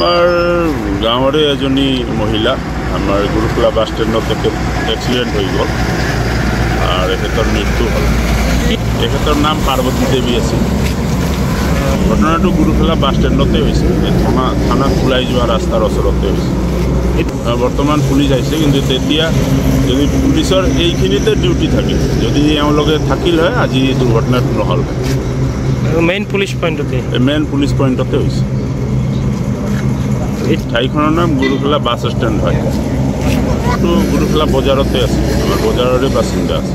আমাৰ গাঁৱৰে এজনী মহিলা আমাৰ গুৰুকুলা বাছ ষ্টেণ্ডত এক্সিডেণ্ট হৈ গ'ল আৰু এখেতৰ মৃত্যু হ'ল। এখেতৰ নাম পাৰ্বতী দেৱী আছিল। ঘটনাটো গুৰুকুলা বাছ ষ্টেণ্ডতে হৈছে, থানাত ওলাই যোৱা ৰাস্তাৰ ওচৰতে হৈছে। বৰ্তমান পুলিচ আহিছে, কিন্তু তেতিয়া যদি পুলিচৰ এইখিনিতে ডিউটি থাকে, যদি এওঁলোকে থাকিল হয় আজি দুৰ্ঘটনাটো নহ'ল। মেইন পুলিচ পইণ্টতে হৈছে। এই ঠাইখনৰ নাম গুৰুকুলা বাছ ষ্টেণ্ড হয়। এইটো গুৰুকুলা বজাৰতে আছে, আমাৰ বজাৰৰে বাসিন্দা আছে।